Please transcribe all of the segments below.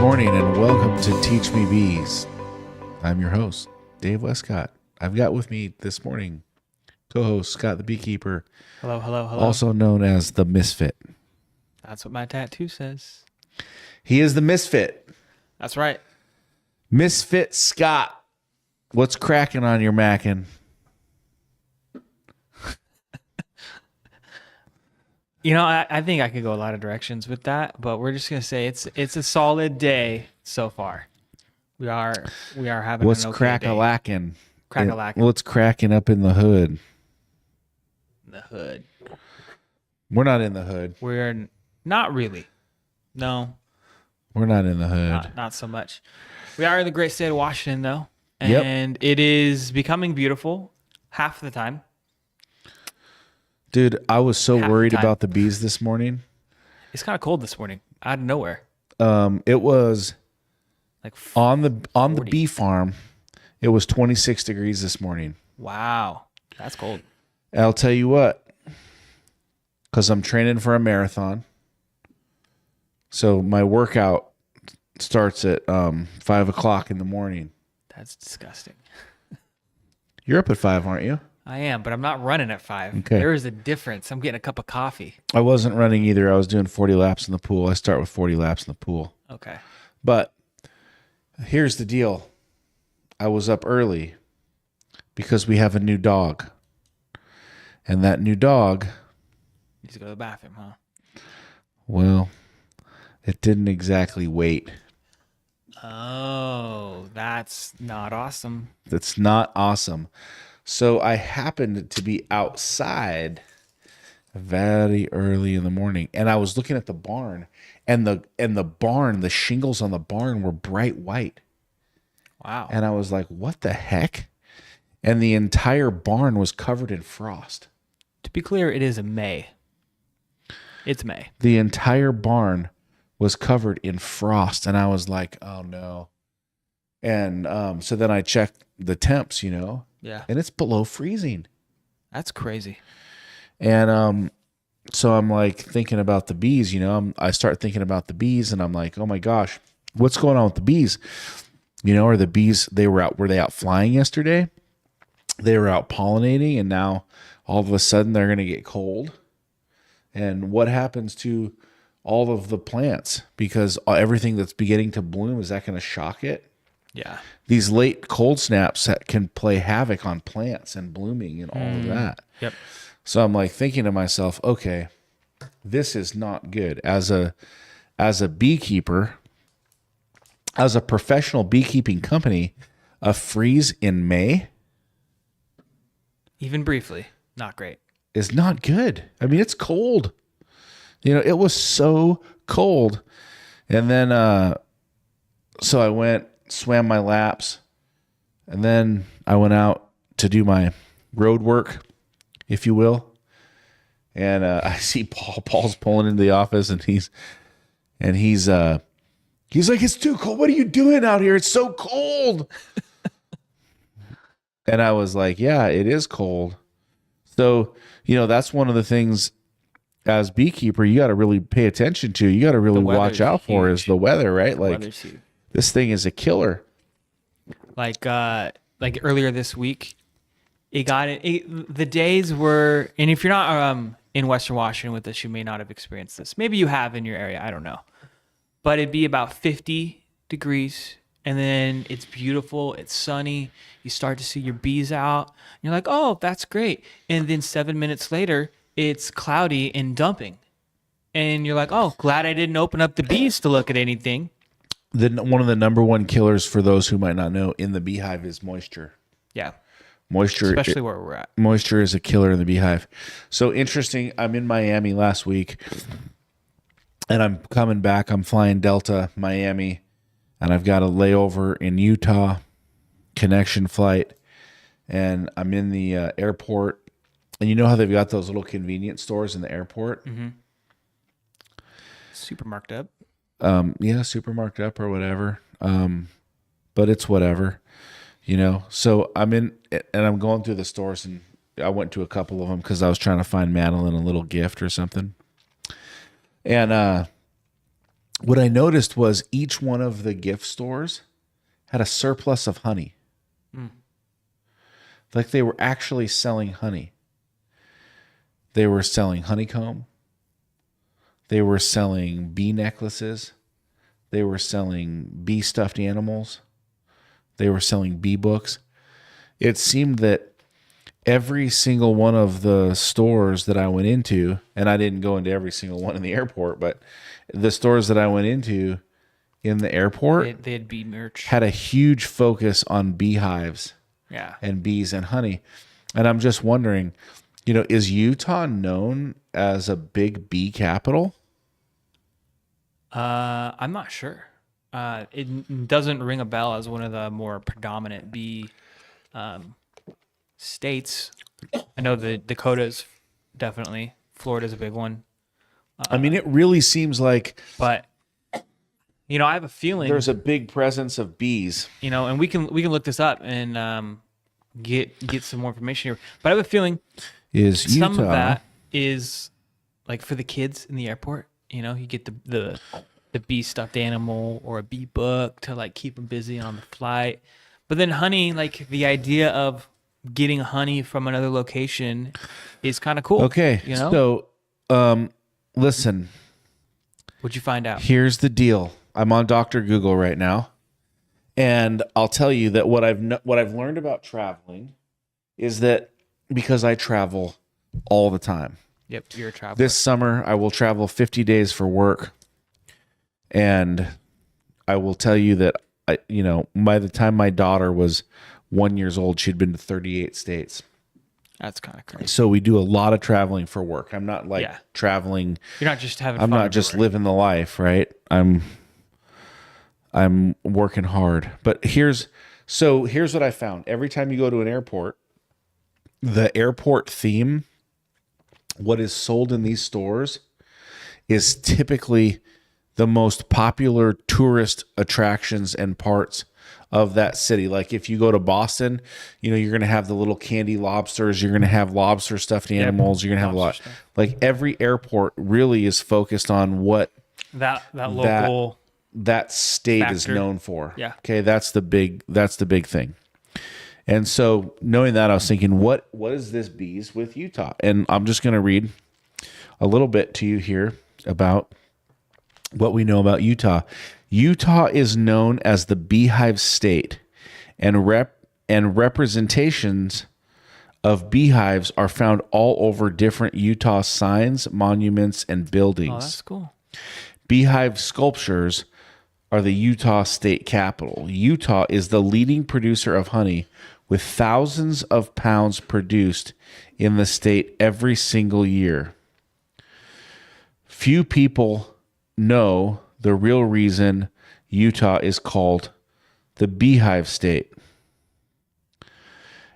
morning and welcome to Teach Me Bees. I'm your host, Dave Westcott. I've got with me this morning co-host Scott the Beekeeper, Hello. also known as the Misfit. That's what my tattoo says. He is the Misfit. That's right. Misfit Scott. What's cracking on your mackin'? You know, I think I could go a lot of directions with that, but we're just gonna say it's a solid day so far. We are having What's an okay crack-a-lackin'? Crack-a-lackin'. What's cracking up in the hood? The hood. We're not in the hood. We're not really. No, We're not in the hood. not so much. We are in the great state of Washington though, Yep. and it is becoming beautiful half the time. Dude, I was so Half the worried time. about the bees this morning. It's kind of cold this morning, out of nowhere. It was Like, on the 40. bee farm. It was 26 degrees this morning. wow, that's cold. I'll tell you what, because I'm training for a marathon. So my workout starts at 5 o'clock in the morning. That's disgusting. You're up at 5, aren't you? I am, but I'm not running at 5. Okay. There is a difference. I'm getting a cup of coffee. I wasn't running either. I was doing 40 laps in the pool. I start with 40 laps in the pool. Okay. But here's the deal. I was up early because we have a new dog. And that new dog, Needs to go to the bathroom, huh? well, it didn't exactly wait. Oh, that's not awesome. That's not awesome. So I happened to be outside very early in the morning, and I was looking at the barn, and the shingles on the barn were bright white. Wow. And I was like, what the heck? And the entire barn was covered in frost. To be clear, it is a May. It's May. The entire barn was covered in frost, and I was like, oh no. And so then I checked the temps, Yeah. and it's below freezing. That's crazy. And so I'm like thinking about the bees, I start thinking about the bees, and I'm like, oh my gosh, what's going on with the bees? Are the bees, were they out flying yesterday? They were out pollinating, and now all of a sudden they're going to get cold. And what happens to all of the plants? Because everything that's beginning to bloom, is that going to shock it? Yeah. These late cold snaps that can play havoc on plants and blooming and all of that. Yep. So I'm like thinking to myself, okay, this is not good. As a beekeeper, as a professional beekeeping company, a freeze in May Even briefly, not great. is not good. I mean, it's cold. It was so cold. And then so I went, swam my laps, and then I went out to do my road work, if you will. And I see Paul's pulling into the office, and he's like, it's too cold. What are you doing out here? It's so cold. And I was like, yeah, it is cold. So, that's one of the things as beekeeper you got to really pay attention to. You got to really watch out for is the weather, right? Weather's huge. This thing is a killer. Like earlier this week, the days were, and if you're not in Western Washington with us, you may not have experienced this. Maybe you have in your area. I don't know. But it'd be about 50 degrees, and then it's beautiful. It's sunny. You start to see your bees out. And you're like, oh, that's great. And then 7 minutes later, it's cloudy and dumping. And you're like, oh, glad I didn't open up the bees to look at anything. One of the number one killers for those who might not know in the beehive is moisture. Yeah. Moisture, Especially where we're at. Moisture is a killer in the beehive. So interesting. I'm in Miami last week, and I'm coming back. I'm flying Delta, Miami, and I've got a layover in Utah, connection flight, and I'm in the airport. And you know how they've got those little convenience stores in the airport? Mm-hmm. Super marked up. Yeah, super marked up or whatever. But it's whatever, So I'm in, and I'm going through the stores, and I went to a couple of them because I was trying to find Madeline a little gift or something. And what I noticed was each one of the gift stores had a surplus of honey. Like they were actually selling honey. They were selling honeycomb. They were selling bee necklaces. They were selling bee stuffed animals. They were selling bee books. It seemed that every single one of the stores that I went into, and I didn't go into every single one in the airport, but the stores that I went into in the airport, they had bee merch. had a huge focus on beehives. Yeah. And bees and honey. And I'm just wondering, is Utah known as a big bee capital? I'm not sure. It doesn't ring a bell as one of the more predominant bee states. I know the Dakotas, definitely. Florida's a big one. I mean, it really seems like, but I have a feeling there's a big presence of bees. And we can look this up and get some more information here. But I have a feeling Is Utah, some of that is like for the kids in the airport. You get the bee stuffed animal or a bee book to like keep them busy on the flight. But then honey, like the idea of getting honey from another location is kind of cool. Okay, so listen. What'd you find out? Here's the deal. I'm on Dr. Google right now, and I'll tell you that what I've learned about traveling is that because I travel all the time. Yep, you're a traveler. This summer, I will travel 50 days for work, and I will tell you that by the time my daughter was 1 year old, she'd been to 38 states. That's kind of crazy. So we do a lot of traveling for work. I'm not traveling. You're not just having. I'm fun not just everywhere. living the life, right? I'm working hard. But here's what I found. Every time you go to an airport, the airport theme, what is sold in these stores is typically the most popular tourist attractions and parts of that city. Like if you go to Boston, you're going to have the little candy lobsters. You're going to have lobster stuffed animals. You're going to have a lot. Stuff. Like every airport really is focused on what that local that state factor is known for. Yeah. Okay. That's the big thing. And so knowing that, I was thinking, what is this bees with Utah? And I'm just going to read a little bit to you here about what we know about Utah. Utah is known as the Beehive State, and representations of beehives are found all over different Utah signs, monuments, and buildings. Oh, that's cool. Beehive sculptures are the Utah state capital. Utah is the leading producer of honey, with thousands of pounds produced in the state every single year. Few people know the real reason Utah is called the Beehive State.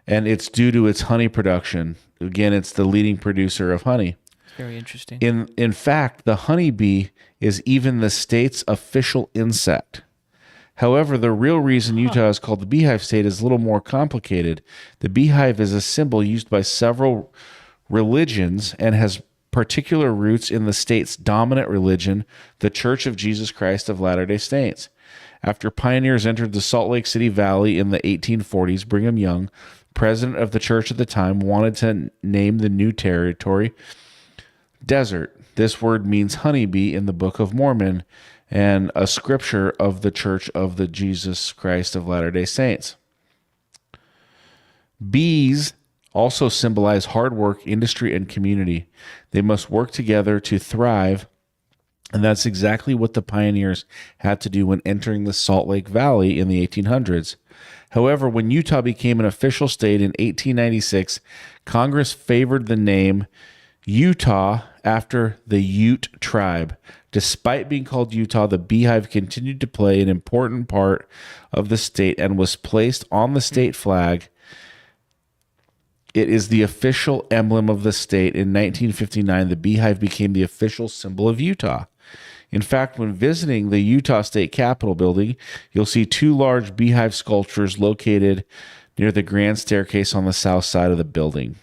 And it's due to its honey production. Again, it's the leading producer of honey. Very interesting. In fact, the honeybee is even the state's official insect. However, the real reason Utah is called the Beehive State is a little more complicated. The beehive is a symbol used by several religions and has particular roots in the state's dominant religion, the Church of Jesus Christ of Latter-day Saints. After pioneers entered the Salt Lake City Valley in the 1840s, Brigham Young, president of the church at the time, wanted to name the new territory Desert. This word means honeybee in the Book of Mormon and a scripture of the Church of the Jesus Christ of Latter-day Saints. Bees also symbolize hard work, industry, and community. They must work together to thrive, and that's exactly what the pioneers had to do when entering the Salt Lake Valley in the 1800s. However, when Utah became an official state in 1896, Congress favored the name Utah after the Ute tribe. Despite being called Utah, the beehive continued to play an important part of the state and was placed on the state flag. It is the official emblem of the state. In 1959, the beehive became the official symbol of Utah. In fact, when visiting the Utah State Capitol building, you'll see two large beehive sculptures located near the grand staircase on the south side of the building.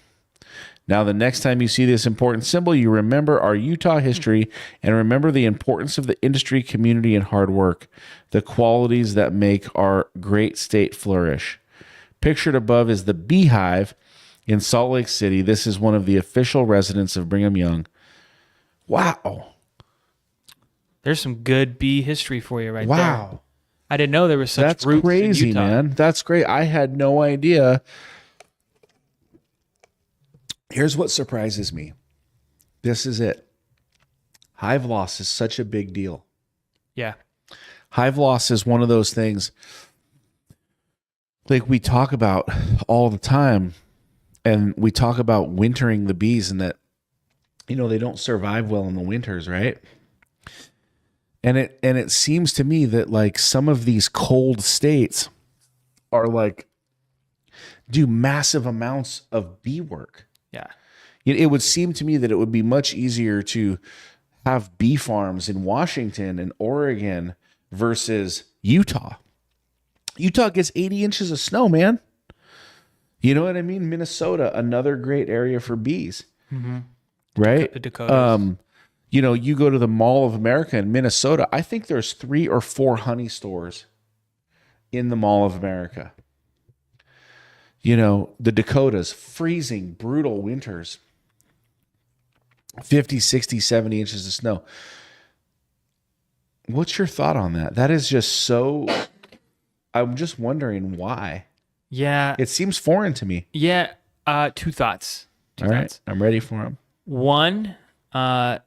Now, the next time you see this important symbol, you remember our Utah history and remember the importance of the industry, community, and hard work, the qualities that make our great state flourish. Pictured above is the Beehive in Salt Lake City. This is one of the official residents of Brigham Young. Wow. There's some good bee history for you right there. Wow. I didn't know there was such That's roots crazy, in Utah. man. That's great. I had no idea. Here's what surprises me. This is it. Hive loss is such a big deal. Yeah. Hive loss is one of those things like we talk about all the time, and we talk about wintering the bees and that, you know, they don't survive well in the winters, right? And it seems to me that like some of these cold states are like do massive amounts of bee work. Yeah. It would seem to me that it would be much easier to have bee farms in Washington and Oregon versus Utah. Utah gets 80 inches of snow, man. You know what I mean? Minnesota, another great area for bees, right? The Dakotas. You know, you go to the Mall of America in Minnesota, I think there's 3 or 4 honey stores in the Mall of America. You know, the Dakotas, freezing, brutal winters, 50, 60, 70 inches of snow. What's your thought on that? That is just so, I'm just wondering why. Yeah. It seems foreign to me. Yeah. Two thoughts. All right. I'm ready for them. One, I'll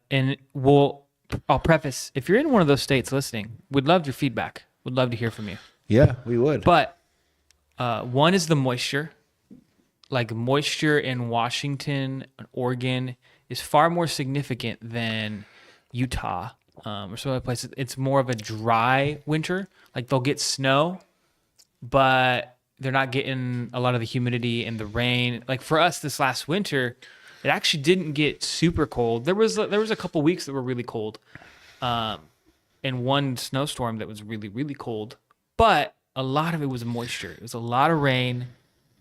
preface, if you're in one of those states listening, we'd love your feedback. Would love to hear from you. Yeah, we would. But one is the moisture. Like moisture in Washington and Oregon is far more significant than Utah or some other places. It's more of a dry winter. Like they'll get snow, but they're not getting a lot of the humidity and the rain. Like for us this last winter, it actually didn't get super cold. There was a couple weeks that were really cold, and one snowstorm that was really, really cold. But a lot of it was moisture. It was a lot of rain,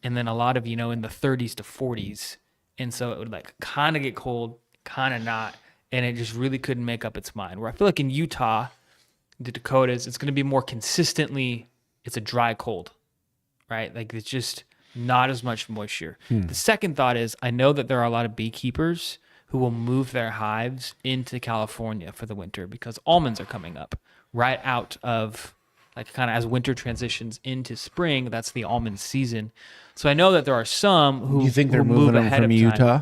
and then a lot of, in the 30s to 40s. And so it would like kind of get cold, kind of not, and it just really couldn't make up its mind. Where I feel like in Utah, the Dakotas, it's going to be more consistently, it's a dry cold, right? Like it's just not as much moisture. The second thought is I know that there are a lot of beekeepers who will move their hives into California for the winter because almonds are coming up right out of like kind of as winter transitions into spring. That's the almond season. So I know that there are some who You think they're who moving move them ahead from of time. Utah?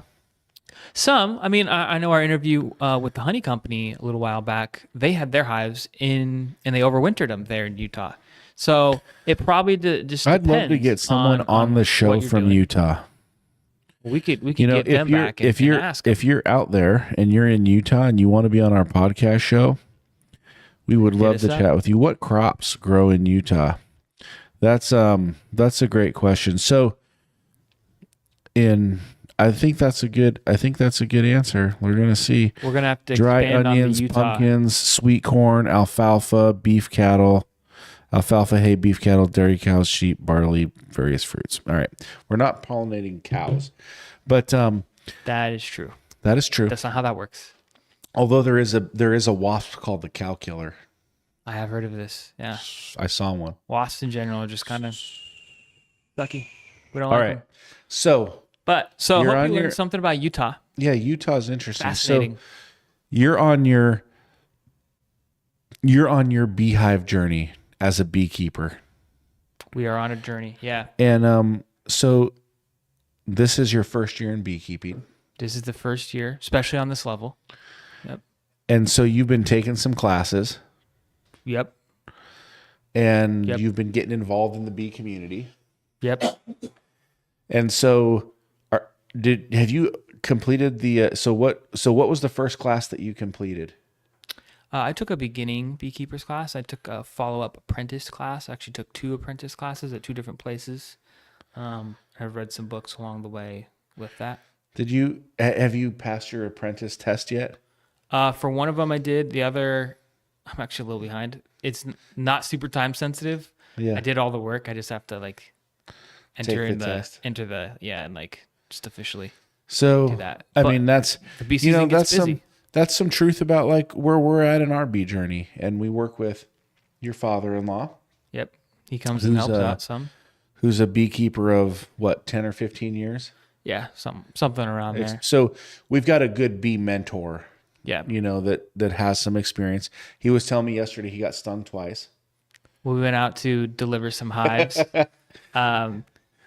Some, I mean, I know our interview with the honey company a little while back, they had their hives and they overwintered them there in Utah. So it probably just I'd love to depends get someone on the show what you're from doing. Utah. We could You know, get them back and ask them. if you're out there and you're in Utah and you want to be on our podcast show, we would love us to up. chat with you. What crops grow in Utah? That's a great question. So I think that's a good answer. We're gonna see We're going to have to dry expand onions, on the Utah. pumpkins, sweet corn, alfalfa, beef cattle, alfalfa hay, beef cattle, dairy cows, sheep, barley, various fruits. All right. We're not pollinating cows, but That is true. that is true. That's not how that works. Although there is a wasp called the cow killer. I have heard of this. Yeah. I saw one. Wasps in general are just kind of sucky. We don't All like right. them. So So You're hope on you your- learned something about Utah. yeah, Utah's interesting. Fascinating. So you're on your beehive journey as a beekeeper. We are on a journey. Yeah. And so this is your first year in beekeeping. This is the first year, especially on this level. And so you've been taking some classes Yep. and Yep. you've been getting involved in the bee community. Yep. And so have you completed the so what was the first class that you completed? I took a beginning beekeepers class. I took a follow-up apprentice class. I actually took 2 apprentice classes at 2 different places. I've read some books along the way with that. Have you passed your apprentice test yet? For one of them I did. The other, I'm actually a little behind. It's not super time sensitive. Yeah. I did all the work. I just have to like enter Take the test. and like just officially. So do that. I But mean, that's the bee season gets busy. that's some truth about like where we're at in our bee journey, and we work with your father-in-law, Yep. He comes and helps out some. who's a beekeeper of what 10 or 15 years. Yeah, something around there. So we've got a good bee mentor, Yeah. that has some experience. He was telling me yesterday he got stung twice. We went out to deliver some hives.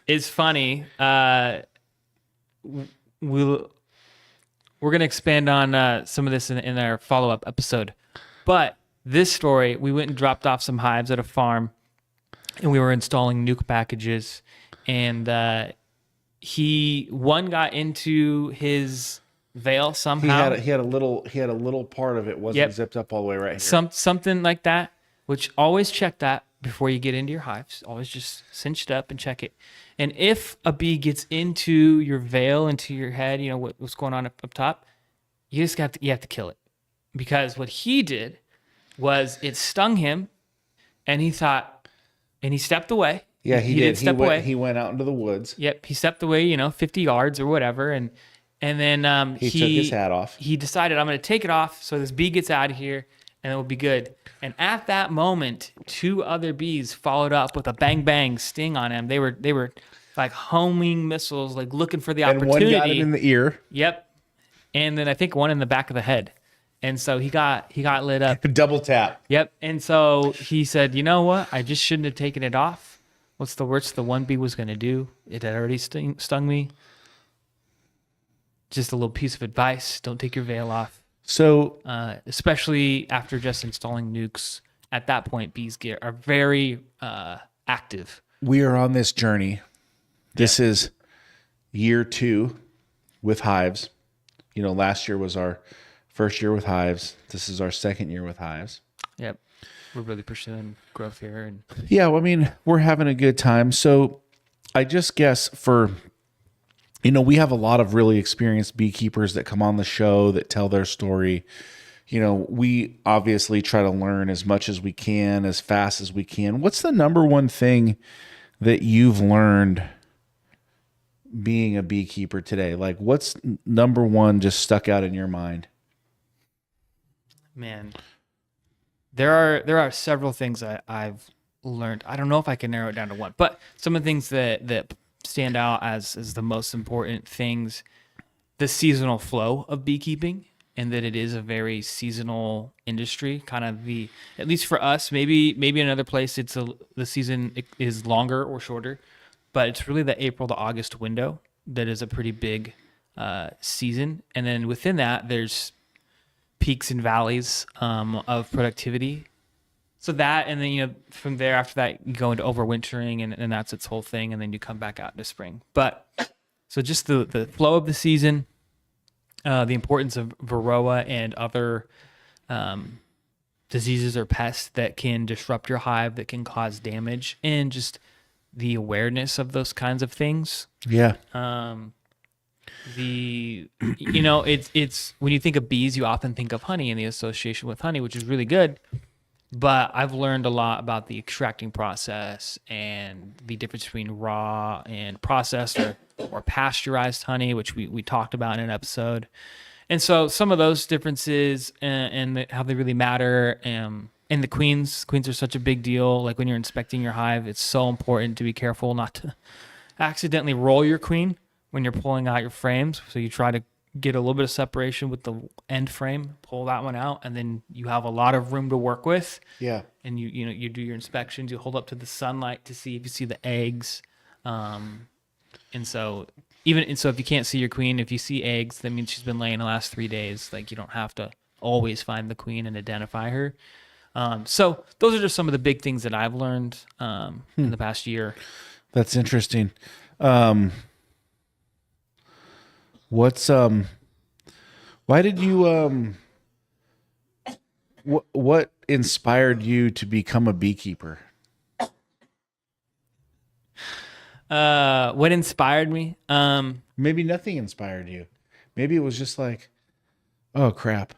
It's funny. We're going to expand on some of this in our follow-up episode. But this story, we went and dropped off some hives at a farm, and we were installing nuke packages. And one got into his veil somehow. He had a little part of it wasn't zipped up all the way right here. Something like that, which always check that before you get into your hives. Always just cinch it up and check it. And if a bee gets into your veil, into your head, what's going on up top, you have to kill it. Because what he did was it stung him, and he stepped away. Yeah, he did. Step away. He went out into the woods. Yep, he stepped away, 50 yards or whatever, and then he took his hat off. He decided, I'm going to take it off so this bee gets out of here, and it will be good. And at that moment, 2 other bees followed up with a bang bang sting on him. They were like homing missiles, like looking for the opportunity. And one got him in the ear. Yep. And then I think one in the back of the head. And so he got lit up. Double tap. Yep. And so he said, you know what? I just shouldn't have taken it off. What's the worst the one bee was going to do? It had already stung me. Just a little piece of advice. Don't take your veil off. So, especially after just installing nukes, at that point, bees are very active. We are on this journey. This is year 2 with hives. Last year was our first year with hives. This is our second year with hives. Yep. We're really pursuing growth here. And yeah, well, I mean, we're having a good time. So I just guess we have a lot of really experienced beekeepers that come on the show that tell their story. We obviously try to learn as much as we can, as fast as we can. What's the number one thing that you've learned being a beekeeper today? Like, what's number one just stuck out in your mind? Man, there are several things that I've learned. I don't know if I can narrow it down to one, but some of the things that stand out as the most important things: the seasonal flow of beekeeping, and that it is a very seasonal industry. Kind of at least for us, maybe in another place the season is longer or shorter, but it's really the April to August window that is a pretty big season. And then within that, there's peaks and valleys of productivity. So that, and then, from there, after that, you go into overwintering, and that's its whole thing, and then you come back out into spring. But, so just the flow of the season, the importance of varroa and other diseases or pests that can disrupt your hive, that can cause damage, and just the awareness of those kinds of things. Yeah. It's when you think of bees, you often think of honey and the association with honey, which is really good. But I've learned a lot about the extracting process and the difference between raw and processed or pasteurized honey, which we talked about in an episode. And so some of those differences and how they really matter. And the queens are such a big deal. Like when you're inspecting your hive, it's so important to be careful not to accidentally roll your queen when you're pulling out your frames. So you try to get a little bit of separation with the end frame, pull that one out, and then you have a lot of room to work with. Yeah. And you do your inspections, you hold up to the sunlight to see if you see the eggs. And so if you can't see your queen, if you see eggs, that means she's been laying the last 3 days. Like, you don't have to always find the queen and identify her. So those are just some of the big things that I've learned in the past year. That's interesting. Why did you what inspired you to become a beekeeper? What inspired me? Maybe nothing inspired you. Maybe it was just like, oh crap,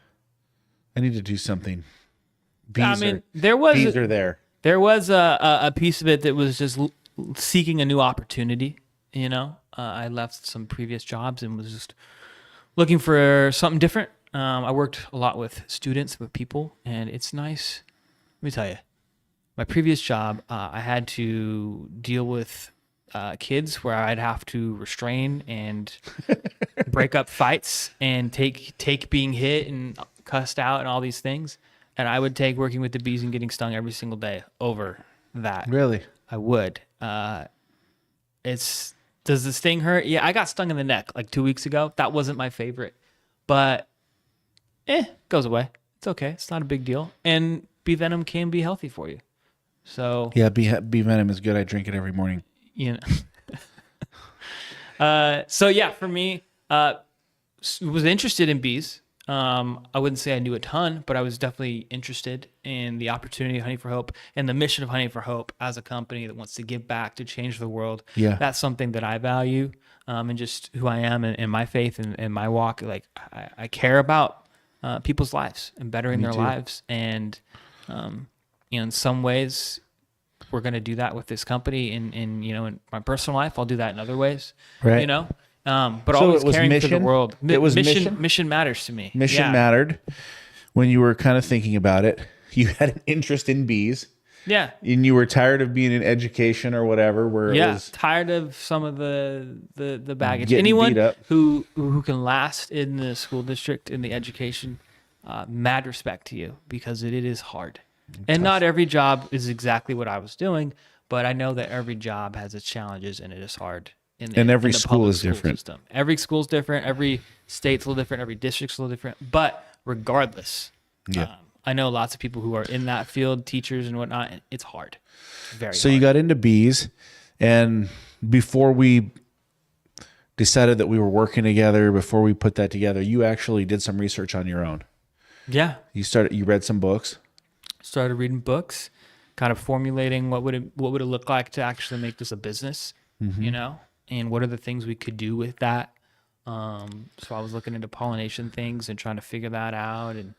I need to do something. Bees are there. There was a piece of it that was just seeking a new opportunity I left some previous jobs and was just looking for something different. I worked a lot with students, with people, and it's nice. Let me tell you, my previous job, I had to deal with kids where I'd have to restrain and break up fights and take being hit and cussed out and all these things. And I would take working with the bees and getting stung every single day over that. Really? I would. Does the sting hurt? Yeah, I got stung in the neck like 2 weeks ago. That wasn't my favorite, but goes away. It's okay. It's not a big deal. And bee venom can be healthy for you. So yeah, bee venom is good. I drink it every morning. So yeah, for me, was interested in bees. I wouldn't say I knew a ton, but I was definitely interested in the opportunity of Honey for Hope and the mission of Honey for Hope as a company that wants to give back to change the world. Yeah. That's something that I value, and just who I am and my faith and my walk. Like I care about people's lives and bettering their lives. And, in some ways we're going to do that with this company and in my personal life, I'll do that in other ways, right. But So always it was caring mission? for the world. It was mission? Mission matters to me. Mission mattered when you were kind of thinking about it. You had an interest in bees. Yeah. And you were tired of being in education or whatever, where it was tired of some of the baggage. getting Anyone beat up. who can last in the school district, in the education, mad respect to you, because it is hard. And not every job is exactly what I was doing, but I know that every job has its challenges and it is hard. And every school is different. System. Every school's different. Every state's a little different. Every district's a little different. But regardless, I know lots of people who are in that field, teachers and whatnot, and it's hard. It's very So hard. you got into bees, and before we decided that we were working together, before we put that together, you actually did some research on your own. Yeah. You read some books. Started reading books, kind of formulating what would it look like to actually make this a business, and what are the things we could do with that. So I was looking into pollination things and trying to figure that out, and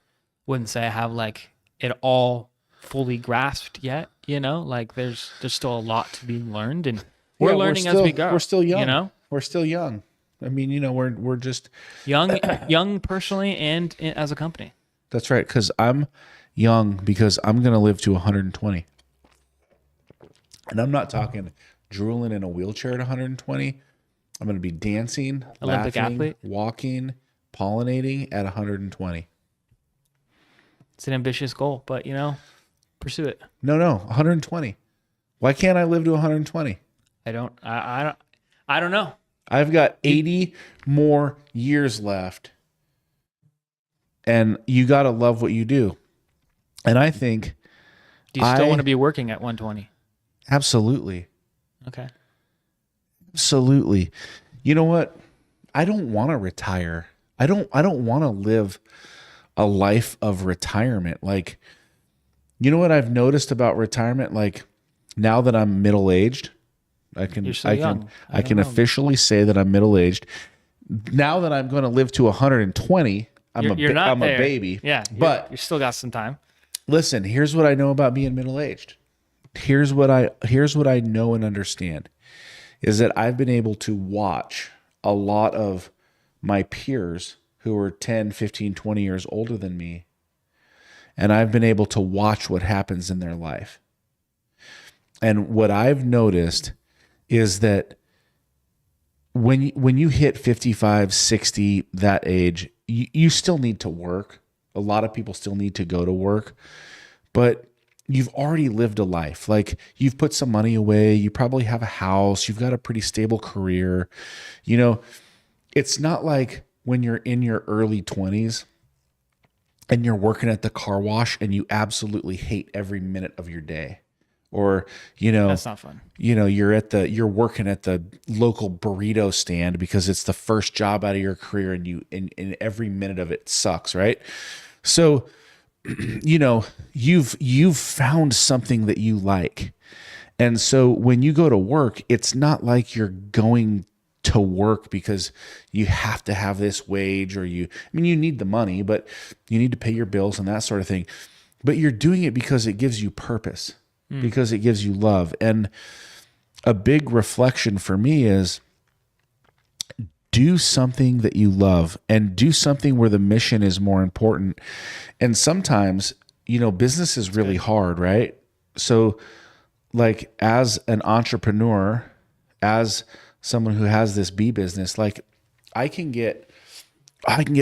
wouldn't say I have like it all fully grasped yet. Like there's still a lot to be learned, and we're learning as we go. We're still young. We're still young. I mean, we're just young personally and as a company. That's right, because I'm young because I'm going to live to 120. And I'm not talking drooling in a wheelchair at 120. I'm going to be dancing, Olympic laughing, athlete. walking, pollinating at 120. It's an ambitious goal, but pursue it. No, 120. Why can't I live to 120? I don't know. I've got 80 more years left. And you got to love what you do. And I think Do you still want to be working at 120? Absolutely. Okay. Absolutely. You know what? I don't want to retire. I don't want to live a life of retirement. Like, you know what I've noticed about retirement? Like, now that I'm middle-aged, I can officially say that I'm middle-aged. Now that I'm going to live to 120, I'm a baby. Yeah, but you still got some time. Listen, here's what I know about being middle-aged. Here's what I know and understand is that I've been able to watch a lot of my peers who are 10, 15, 20 years older than me, and I've been able to watch what happens in their life. And what I've noticed is that when you hit 55, 60, that age, you still need to work. A lot of people still need to go to work, but you've already lived a life. Like, you've put some money away. You probably have a house. You've got a pretty stable career. It's not like when you're in your early 20s and you're working at the car wash and you absolutely hate every minute of your day. Or, that's not fun. You're working at the local burrito stand because it's the first job out of your career and every minute of it sucks, right? So, you've found something that you like. And so when you go to work, it's not like you're going to work because you have to have this wage you need the money, but you need to pay your bills and that sort of thing. But you're doing it because it gives you purpose, because it gives you love. And a big reflection for me is do something that you love and do something where the mission is more important. And sometimes, business is really hard, right? So like as an entrepreneur, as someone who has this bee business, like I can get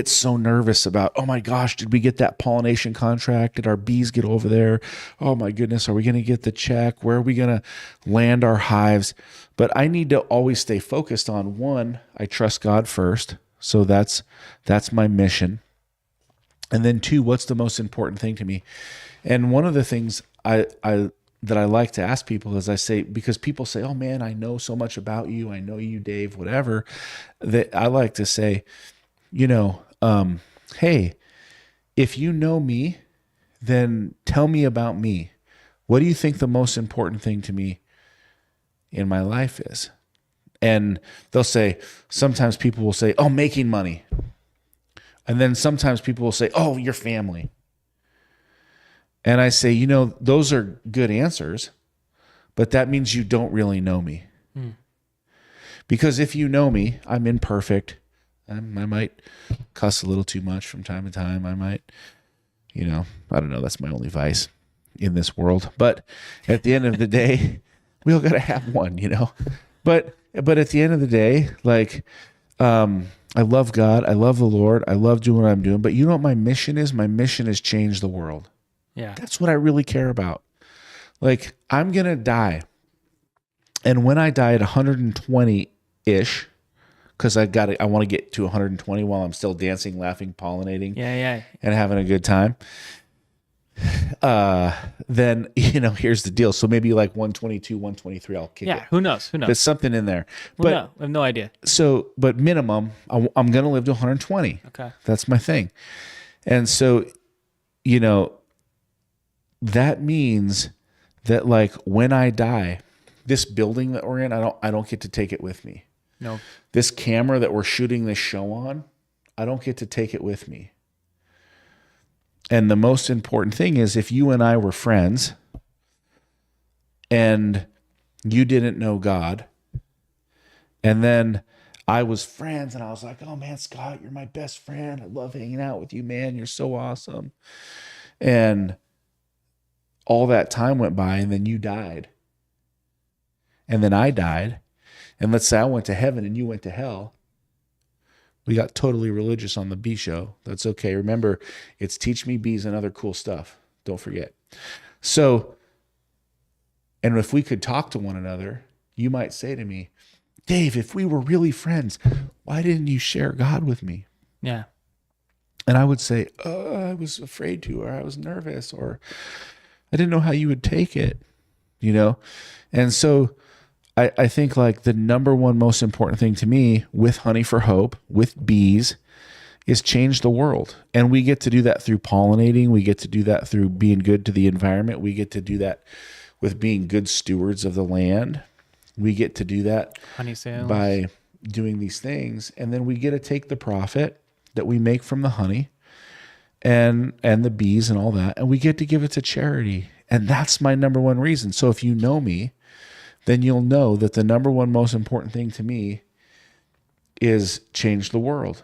so nervous about, oh my gosh, did we get that pollination contract? Did our bees get over there? Oh my goodness, are we going to get the check? Where are we going to land our hives? But I need to always stay focused on, one, I trust God first. So that's my mission. And then two, what's the most important thing to me? And one of the things that I like to ask people is I say, because people say, oh man, I know so much about you. I know you, Dave, whatever. That I like to say, hey, if you know me, then tell me about me. What do you think the most important thing to me in my life is? And they'll say, sometimes people will say, oh, making money. And then sometimes people will say, oh, your family. And I say, those are good answers, but that means you don't really know me. Because if you know me, I'm imperfect. I might cuss a little too much from time to time. I might, I don't know. That's my only vice in this world. But at the end of the day, we all got to have one, But at the end of the day, like, I love God. I love the Lord. I love doing what I'm doing. But you know what my mission is? My mission is change the world. Yeah. That's what I really care about. Like, I'm going to die. And when I die at 120-ish, because I want to get to 120 while I'm still dancing, laughing, pollinating, and having a good time. Then here's the deal. So maybe like 122, 123, I'll kick it. Who knows? There's something in there. Well, but no, I have no idea. So, but minimum, I'm gonna live to 120. Okay, that's my thing. And so, that means that like when I die, this building that we're in, I don't get to take it with me. No. This camera that we're shooting this show on, I don't get to take it with me. And the most important thing is, if you and I were friends and you didn't know God, and then I was friends and I was like, oh man, Scott, you're my best friend. I love hanging out with you, man. You're so awesome. And all that time went by and then you died. And then I died. And let's say I went to heaven and you went to hell. We got totally religious on the bee show. That's okay. Remember, it's Teach Me Bees and other cool stuff. Don't forget. So, and if we could talk to one another, you might say to me, Dave, if we were really friends, why didn't you share God with me? Yeah. And I would say, I was afraid to, or I was nervous, or I didn't know how you would take it, And so I think like the number one most important thing to me with Honey for Hope, with bees, is change the world. And we get to do that through pollinating. We get to do that through being good to the environment. We get to do that with being good stewards of the land. We get to do that honey sales by doing these things. And then we get to take the profit that we make from the honey and the bees and all that, and we get to give it to charity. And that's my number one reason. So if you know me, then you'll know that the number one most important thing to me is change the world.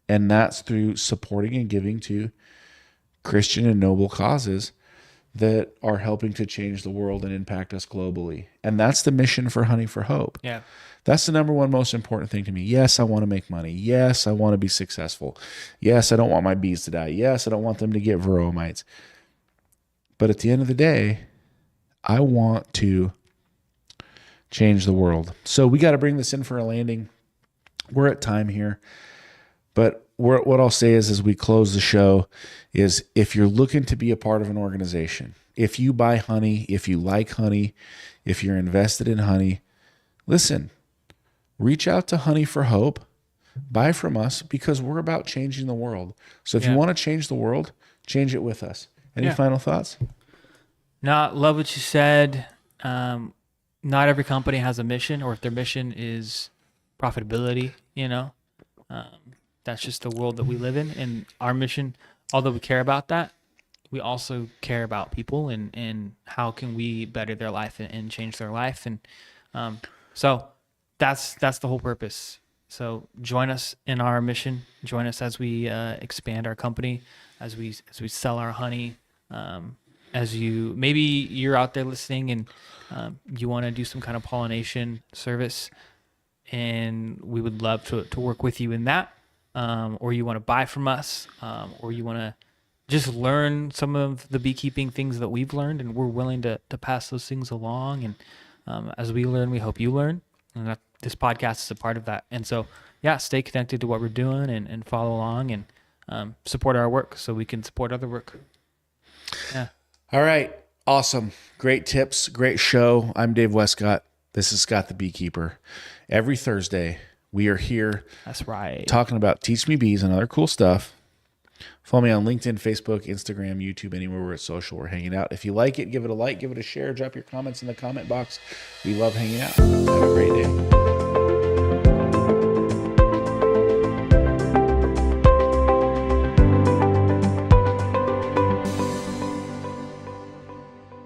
And that's through supporting and giving to Christian and noble causes that are helping to change the world and impact us globally. And that's the mission for Honey for Hope. Yeah. That's the number one most important thing to me. Yes, I want to make money. Yes, I want to be successful. Yes, I don't want my bees to die. Yes, I don't want them to get varroa mites. But at the end of the day, I want to change the world. So we got to bring this in for a landing. We're at time here. But what I'll say is, as we close the show, is if you're looking to be a part of an organization, if you buy honey, if you like honey, if you're invested in honey, listen, reach out to Honey for Hope, buy from us, because we're about changing the world. So if you want to change the world, change it with us. Any final thoughts? No, love what you said. Not every company has a mission, or if their mission is profitability, that's just the world that we live in. And our mission, although we care about that, we also care about people and how can we better their life and change their life. And so that's the whole purpose. So join us in our mission. Join us as we expand our company, as we sell our honey. As maybe you're out there listening and you want to do some kind of pollination service, and we would love to work with you in that. Or you want to buy from us, or you want to just learn some of the beekeeping things that we've learned, and we're willing to pass those things along. And as we learn, we hope you learn. And this podcast is a part of that. And so, yeah, stay connected to what we're doing and follow along and support our work so we can support other work. Yeah. All right. Awesome. Great tips. Great show. I'm Dave Westcott. This is Scott the Beekeeper. Every Thursday, we are here. That's right. Talking about Teach Me Bees and other cool stuff. Follow me on LinkedIn, Facebook, Instagram, YouTube, anywhere we're at social. We're hanging out. If you like it, give it a like, give it a share, drop your comments in the comment box. We love hanging out. Have a great day.